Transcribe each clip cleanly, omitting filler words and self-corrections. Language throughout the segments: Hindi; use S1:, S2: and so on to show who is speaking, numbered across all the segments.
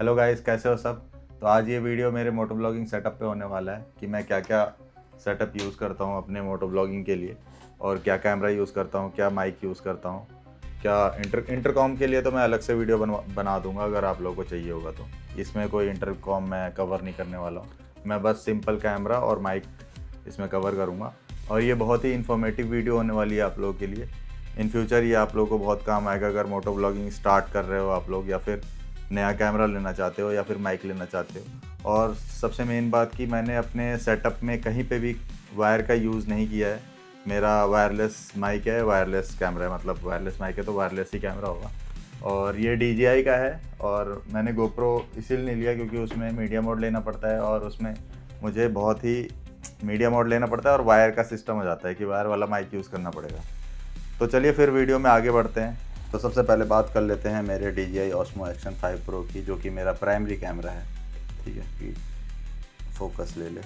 S1: हेलो गाइस, कैसे हो सब। तो आज ये वीडियो मेरे मोटो ब्लॉगिंग सेटअप पे होने वाला है कि मैं क्या क्या सेटअप यूज़ करता हूँ अपने मोटो ब्लॉगिंग के लिए, और क्या कैमरा यूज़ करता हूँ, क्या माइक यूज़ करता हूँ, क्या इंटरकॉम के लिए तो मैं अलग से वीडियो बना दूंगा अगर आप लोगों को चाहिए होगा। तो इसमें कोई इंटरकॉम मैं कवर नहीं करने वाला हूँ, मैं बस सिंपल कैमरा और माइक इसमें कवर करूँगा। और ये बहुत ही इन्फॉर्मेटिव वीडियो होने वाली है आप लोगों के लिए। इन फ्यूचर ये आप लोगों को बहुत काम आएगा अगर मोटो ब्लॉगिंग स्टार्ट कर रहे हो आप लोग, या फिर नया कैमरा लेना चाहते हो, या फिर माइक लेना चाहते हो। और सबसे मेन बात कि मैंने अपने सेटअप में कहीं पे भी वायर का यूज़ नहीं किया है। मेरा वायरलेस माइक है, वायरलेस कैमरा है, मतलब वायरलेस माइक है तो वायरलेस ही कैमरा होगा। और ये DJI का है, और मैंने GoPro इसीलिए नहीं लिया क्योंकि उसमें मीडिया मोड लेना पड़ता है, और उसमें मुझे बहुत ही मीडिया मोड लेना पड़ता है और वायर का सिस्टम हो जाता है कि वायर वाला माइक यूज़ करना पड़ेगा। तो चलिए फिर वीडियो में आगे बढ़ते हैं। तो सबसे पहले बात कर लेते हैं मेरे DJI Osmo Action 5 Pro की, जो कि मेरा प्राइमरी कैमरा है। ठीक है कि फोकस ले ले।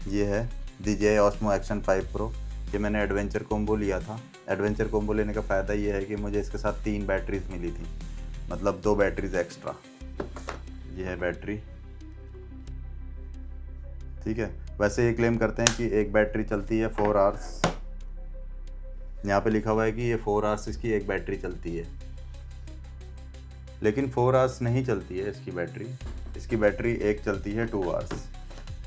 S1: ये है DJI Osmo Action 5 Pro। ये मैंने एडवेंचर कोम्बो लिया था। एडवेंचर कोम्बो लेने का फ़ायदा ये है कि मुझे इसके साथ 3 बैटरीज मिली थी, मतलब 2 बैटरीज एक्स्ट्रा। ये है बैटरी। ठीक है, वैसे ये क्लेम करते हैं कि एक बैटरी चलती है 4 आवर्स। यहाँ पे लिखा हुआ है कि ये 4 आवर्स इसकी एक बैटरी चलती है, लेकिन 4 आवर्स नहीं चलती है इसकी बैटरी। इसकी बैटरी एक चलती है 2 आवर्स,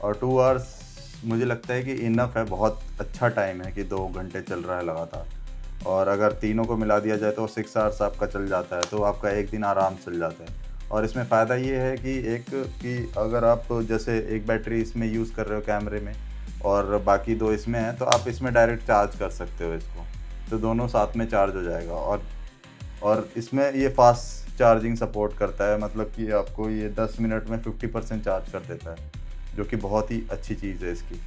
S1: और 2 आवर्स मुझे लगता है कि इनफ है, बहुत अच्छा टाइम है कि 2 घंटे चल रहा है लगातार। और अगर तीनों को मिला दिया जाए तो 6 आवर्स आपका चल जाता है, तो आपका एक दिन आराम चल जाता है। और इसमें फ़ायदा ये है कि अगर आप जैसे एक बैटरी इसमें यूज़ कर रहे हो कैमरे में और बाकी 2 इसमें हैं, तो आप इसमें डायरेक्ट चार्ज कर सकते हो इसको, तो दोनों साथ में चार्ज हो जाएगा। और इसमें ये फास्ट चार्जिंग सपोर्ट करता है, मतलब कि आपको ये 10 मिनट में 50% चार्ज कर देता है, जो कि बहुत ही अच्छी चीज़ है इसकी।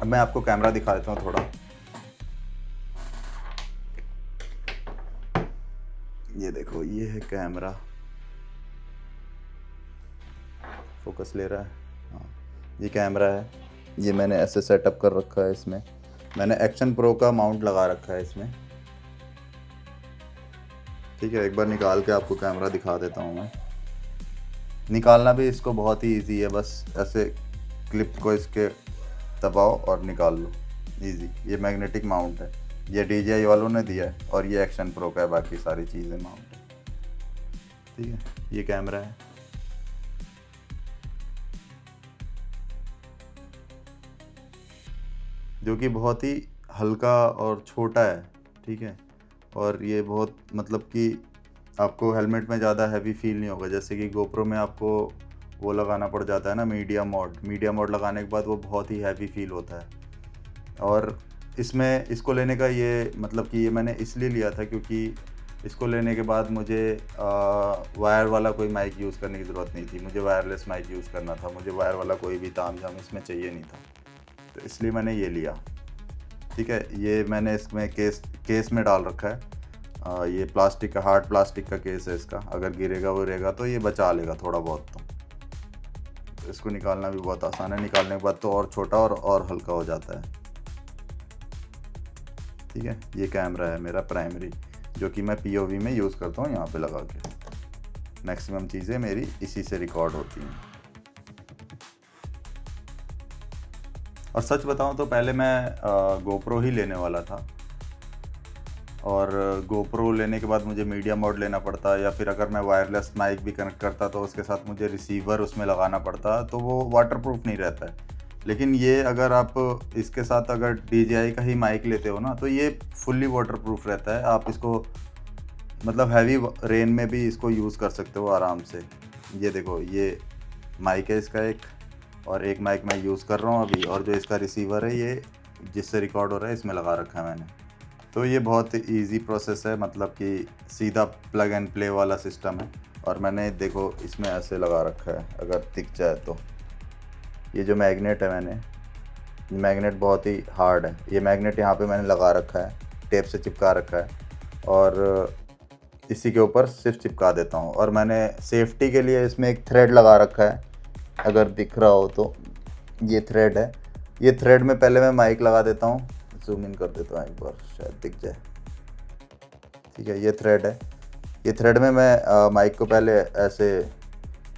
S1: अब मैं आपको कैमरा दिखा देता हूँ थोड़ा। ये देखो, ये है कैमरा। फोकस ले रहा है? हाँ, ये कैमरा है। ये मैंने ऐसे सेटअप कर रखा है। इसमें मैंने एक्शन प्रो का माउंट लगा रखा है इसमें। ठीक है, एक बार निकाल के आपको कैमरा दिखा देता हूँ मैं। निकालना भी इसको बहुत ही इजी है, बस ऐसे क्लिप को इसके दबाओ और निकाल लो, इजी। ये मैग्नेटिक माउंट है, ये DJI वालों ने दिया है, और ये एक्शन प्रो का है, बाकी सारी चीज़ें माउंट है। ठीक है, ये कैमरा है। जो कि बहुत ही हल्का और छोटा है। ठीक है, और ये बहुत, मतलब कि आपको हेलमेट में ज़्यादा हैवी फील नहीं होगा, जैसे कि GoPro में आपको वो लगाना पड़ जाता है ना, मीडिया मोड लगाने के बाद वो बहुत ही हैवी फील होता है। और इसमें इसको लेने का ये मतलब कि ये मैंने इसलिए लिया था क्योंकि इसको लेने के बाद मुझे वायर वाला कोई माइक यूज़ करने की ज़रूरत नहीं थी, मुझे वायरलेस माइक यूज़ करना था, मुझे वायर वाला कोई भी तामझाम इसमें चाहिए नहीं था, तो इसलिए मैंने ये लिया। ठीक है, ये मैंने इसमें केस में डाल रखा है। ये प्लास्टिक का, हार्ड प्लास्टिक का केस है इसका। अगर गिरेगा वरेगा तो ये बचा लेगा थोड़ा बहुत। तो इसको निकालना भी बहुत आसान है, निकालने के बाद तो और छोटा और हल्का हो जाता है। ठीक है, ये कैमरा है मेरा प्राइमरी, जो कि मैं POV में यूज़ करता हूँ यहाँ पे लगा के। मैक्सिमम चीज़ें मेरी इसी से रिकॉर्ड होती हैं। और सच बताऊँ तो पहले मैं GoPro ही लेने वाला था, और GoPro लेने के बाद मुझे मीडिया मोड लेना पड़ता, या फिर अगर मैं वायरलेस माइक भी कनेक्ट करता तो उसके साथ मुझे रिसीवर उसमें लगाना पड़ता, तो वो वाटरप्रूफ नहीं रहता है। लेकिन ये अगर आप इसके साथ अगर DJI का ही माइक लेते हो ना, तो ये फुल्ली वाटरप्रूफ रहता है। आप इसको मतलब हैवी रेन में भी इसको यूज़ कर सकते हो आराम से। ये देखो, ये माइक है इसका एक, और एक माइक मैं यूज़ कर रहा हूँ अभी, और जो इसका रिसीवर है ये जिससे रिकॉर्ड हो रहा है इसमें लगा रखा है मैंने। तो ये बहुत इजी प्रोसेस है, मतलब कि सीधा प्लग एंड प्ले वाला सिस्टम है। और मैंने देखो इसमें ऐसे लगा रखा है, अगर दिख जाए तो। ये जो मैग्नेट है, मैग्नेट बहुत ही हार्ड है। ये मैग्नेट यहाँ पे मैंने लगा रखा है, टेप से चिपका रखा है, और इसी के ऊपर सिर्फ चिपका देता हूँ। और मैंने सेफ्टी के लिए इसमें एक थ्रेड लगा रखा है, अगर दिख रहा हो तो। ये थ्रेड है, ये थ्रेड में पहले मैं माइक लगा देता हूँ। जूम इन कर देता हूँ एक बार, शायद दिख जाए। ठीक है, ये थ्रेड है। ये थ्रेड में मैं माइक को पहले ऐसे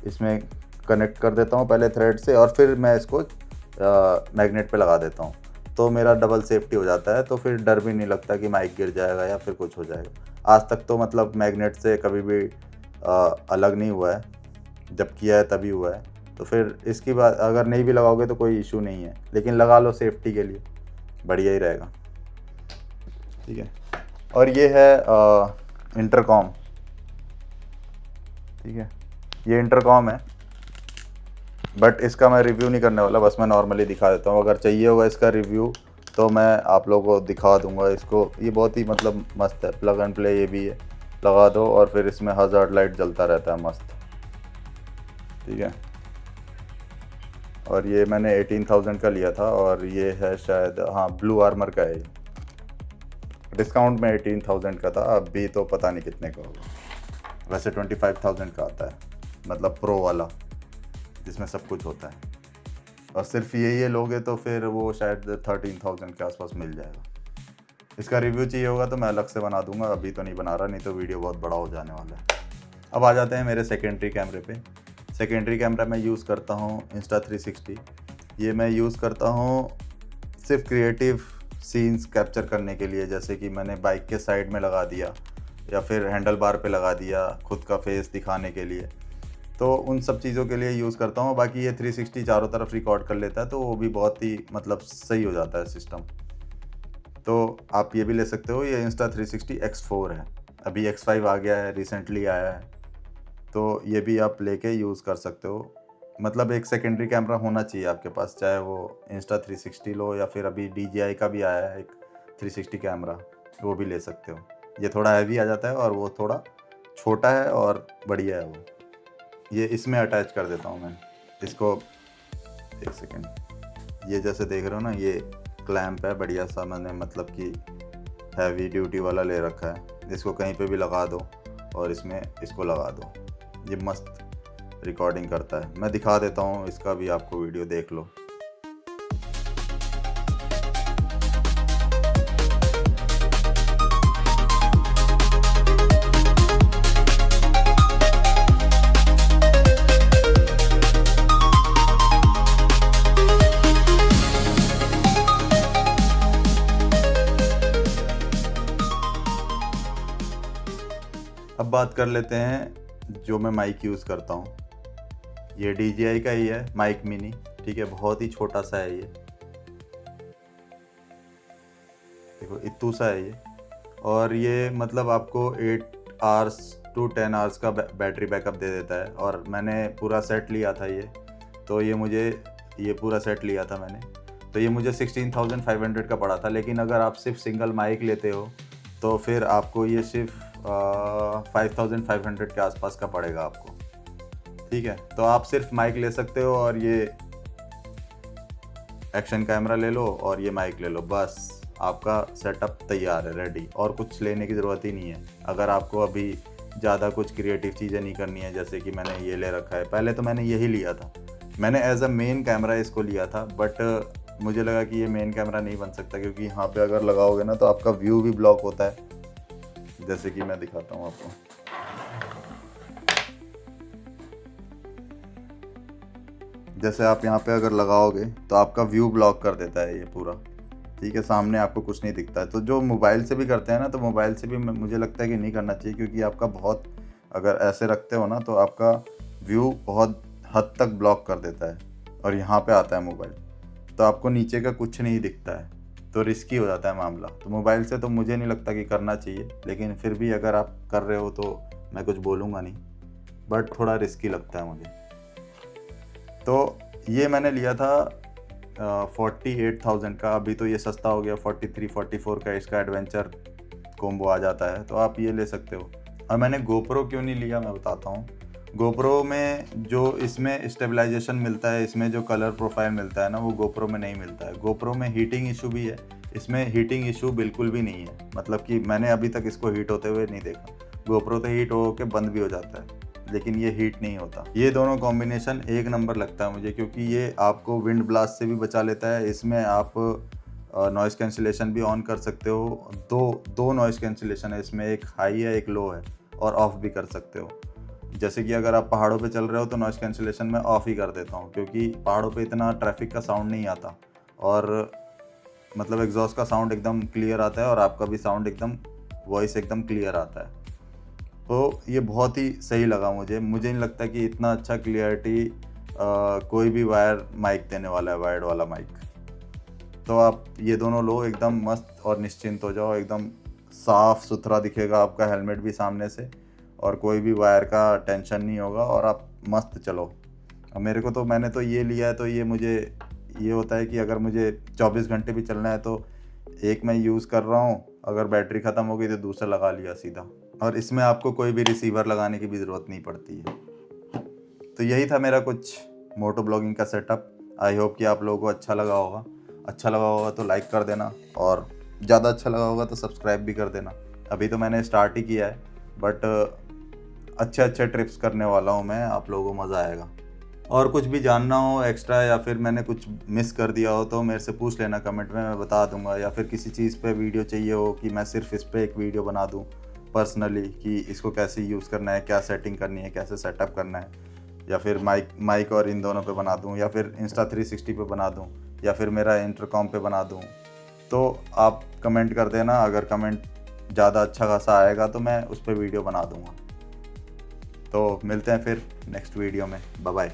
S1: इसमें कनेक्ट कर देता हूँ पहले थ्रेड से, और फिर मैं इसको मैग्नेट पे लगा देता हूँ। तो मेरा डबल सेफ्टी हो जाता है, तो फिर डर भी नहीं लगता कि माइक गिर जाएगा या फिर कुछ हो जाएगा। आज तक तो मतलब मैग्नेट से कभी भी अलग नहीं हुआ है, जब किया है तभी हुआ है। तो फिर इसकी बात अगर नहीं भी लगाओगे तो कोई इशू नहीं है, लेकिन लगा लो सेफ्टी के लिए, बढ़िया ही रहेगा। ठीक है। और ये है इंटरकॉम। ठीक है, ये इंटरकॉम है, बट इसका मैं रिव्यू नहीं करने वाला, बस मैं नॉर्मली दिखा देता हूँ। अगर चाहिए होगा इसका रिव्यू तो मैं आप लोगों को दिखा दूंगा इसको। ये बहुत ही मतलब मस्त है, प्लग एंड प्ले ये भी है, लगा दो और फिर इसमें हज़ार्ड लाइट जलता रहता है मस्त। ठीक है। और ये मैंने 18,000 का लिया था, और ये है शायद, हाँ, ब्लू आर्मर का है। डिस्काउंट में 18,000 का था, अभी तो पता नहीं कितने का होगा। वैसे 25,000 का आता है, मतलब प्रो वाला जिसमें सब कुछ होता है। और सिर्फ ये लोगे तो फिर वो शायद 13,000 के आसपास मिल जाएगा। इसका रिव्यू चाहिए होगा तो मैं अलग से बना दूंगा, अभी तो नहीं बना रहा, नहीं तो वीडियो बहुत बड़ा हो जाने वाला है। अब आ जाते हैं मेरे सेकेंडरी कैमरे पे। सेकेंडरी कैमरा मैं यूज़ करता हूँ Insta360। ये मैं यूज़ करता हूँ सिर्फ क्रिएटिव सीन्स कैप्चर करने के लिए, जैसे कि मैंने बाइक के साइड में लगा दिया या फिर हैंडल बार पे लगा दिया खुद का फेस दिखाने के लिए, तो उन सब चीज़ों के लिए यूज़ करता हूँ। बाकी ये 360 चारों तरफ रिकॉर्ड कर लेता है, तो वो भी बहुत ही मतलब सही हो जाता है सिस्टम। तो आप ये भी ले सकते हो। ये Insta360 X4 है, अभी X5 आ गया है, रिसेंटली आया है, तो ये भी आप लेके यूज़ कर सकते हो। मतलब एक सेकेंडरी कैमरा होना चाहिए आपके पास, चाहे वो Insta360 लो या फिर अभी DJI का भी आया है एक 360 कैमरा, वो भी ले सकते हो। ये थोड़ा हैवी आ जाता है और वो थोड़ा छोटा है और बढ़िया है वो। ये इसमें अटैच कर देता हूँ मैं इसको। एक सेकेंड, ये जैसे देख रहे हो ना, ये क्लैंप है बढ़िया सा, मैंने मतलब कि हैवी ड्यूटी वाला ले रखा है। इसको कहीं पे भी लगा दो और इसमें इसको लगा दो, ये मस्त रिकॉर्डिंग करता है। मैं दिखा देता हूँ इसका भी, आपको वीडियो देख लो। अब बात कर लेते हैं जो मैं माइक यूज़ करता हूँ। ये DJI का ही है, माइक मिनी। ठीक है, बहुत ही छोटा सा है ये, देखो इतू सा है ये। और ये मतलब आपको 8 आवर्स to 10 आवर्स का बैटरी बैकअप दे देता है। और मैंने पूरा सेट लिया था ये, तो ये पूरा सेट लिया था मैंने, तो ये मुझे 16,500 का पड़ा था। लेकिन अगर आप सिर्फ सिंगल माइक लेते हो तो फिर आपको ये सिर्फ 5,500 के आसपास का पड़ेगा आपको। ठीक है, तो आप सिर्फ माइक ले सकते हो और ये एक्शन कैमरा ले लो और ये माइक ले लो, बस आपका सेटअप तैयार है, रेडी। और कुछ लेने की ज़रूरत ही नहीं है। अगर आपको अभी ज़्यादा कुछ क्रिएटिव चीज़ें नहीं करनी है, जैसे कि मैंने ये ले रखा है, पहले तो मैंने यही लिया था, मैंने एज अ मेन कैमरा इसको लिया था, बट मुझे लगा कि ये मेन कैमरा नहीं बन सकता, क्योंकि यहाँ पे अगर लगाओगे ना तो आपका व्यू भी ब्लॉक होता है। जैसे कि मैं दिखाता हूँ आपको, जैसे आप यहाँ पे अगर लगाओगे तो आपका व्यू ब्लॉक कर देता है ये पूरा। ठीक है, सामने आपको कुछ नहीं दिखता है। तो जो मोबाइल से भी करते हैं ना, तो मोबाइल से भी मुझे लगता है कि नहीं करना चाहिए, क्योंकि आपका बहुत, अगर ऐसे रखते हो ना तो आपका व्यू बहुत हद तक ब्लॉक कर देता है। और यहाँ पे आता है मोबाइल, तो आपको नीचे का कुछ नहीं दिखता है, तो रिस्की हो जाता है मामला। तो मोबाइल से तो मुझे नहीं लगता कि करना चाहिए, लेकिन फिर भी अगर आप कर रहे हो तो मैं कुछ बोलूँगा नहीं, बट थोड़ा रिस्की लगता है मुझे। तो ये मैंने लिया था 48,000 का, अभी तो ये सस्ता हो गया, 43-44 का इसका एडवेंचर कोम्बो आ जाता है, तो आप ये ले सकते हो। और मैंने गोप्रो क्यों नहीं लिया मैं बताता हूँ। गोप्रो में जो इसमें स्टेबलाइजेशन मिलता है, इसमें जो कलर प्रोफाइल मिलता है ना, वो गोप्रो में नहीं मिलता है। गोप्रो में हीटिंग इशू भी है, इसमें हीटिंग इशू बिल्कुल भी नहीं है। मतलब कि मैंने अभी तक इसको हीट होते हुए नहीं देखा। गोप्रो तो हीट हो के बंद भी हो जाता है, लेकिन ये हीट नहीं होता। ये दोनों कॉम्बिनेशन एक नंबर लगता है मुझे, क्योंकि ये आपको विंड ब्लास्ट से भी बचा लेता है। इसमें आप नॉइज़ कैंसिलेशन भी ऑन कर सकते हो। दो नॉइज़ कैंसिलेशन है इसमें, एक हाई है एक लो है, और ऑफ भी कर सकते हो। जैसे कि अगर आप पहाड़ों पे चल रहे हो तो नॉइज़ कैंसिलेशन मैं ऑफ़ ही कर देता हूँ, क्योंकि पहाड़ों पे इतना ट्रैफिक का साउंड नहीं आता और मतलब एग्जॉस्ट का साउंड एकदम क्लियर आता है और आपका भी साउंड एकदम वॉइस एकदम क्लियर आता है। तो ये बहुत ही सही लगा मुझे नहीं लगता कि इतना अच्छा क्लियरिटी कोई भी वायर माइक देने वाला है, वायर्ड वाला माइक। तो आप ये दोनों लो, एकदम मस्त और निश्चिंत हो जाओ, एकदम साफ़ सुथरा दिखेगा आपका हेलमेट भी सामने से और कोई भी वायर का टेंशन नहीं होगा और आप मस्त चलो। अब मेरे को तो मैंने तो ये लिया है, तो ये मुझे ये होता है कि अगर मुझे 24 घंटे भी चलना है तो एक मैं यूज़ कर रहा हूँ, अगर बैटरी ख़त्म हो गई तो दूसरा लगा लिया सीधा, और इसमें आपको कोई भी रिसीवर लगाने की भी ज़रूरत नहीं पड़ती है। तो यही था मेरा कुछ मोटो ब्लॉगिंग का सेटअप। आई होप कि आप लोगों को अच्छा लगा होगा तो लाइक कर देना और ज़्यादा अच्छा लगा होगा तो सब्सक्राइब भी कर देना। अभी तो मैंने स्टार्ट ही किया है, बट अच्छे ट्रिप्स करने वाला हूँ मैं, आप लोगों को मज़ा आएगा। और कुछ भी जानना हो एक्स्ट्रा या फिर मैंने कुछ मिस कर दिया हो तो मेरे से पूछ लेना कमेंट में, मैं बता दूंगा। या फिर किसी चीज़ पे वीडियो चाहिए हो कि मैं सिर्फ इस पे एक वीडियो बना दूं पर्सनली कि इसको कैसे यूज़ करना है, क्या सेटिंग करनी है, कैसे सेटअप करना है, या फिर माइक और इन दोनों पे बना दूं, या फिर Insta360 पे बना दूं, या फिर मेरा इंटरकॉम पे बना दूं, तो आप कमेंट कर देना। अगर कमेंट ज़्यादा अच्छा खासा आएगा तो मैं उस पर वीडियो बना दूंगा। तो मिलते हैं फिर नेक्स्ट वीडियो में। Bye bye.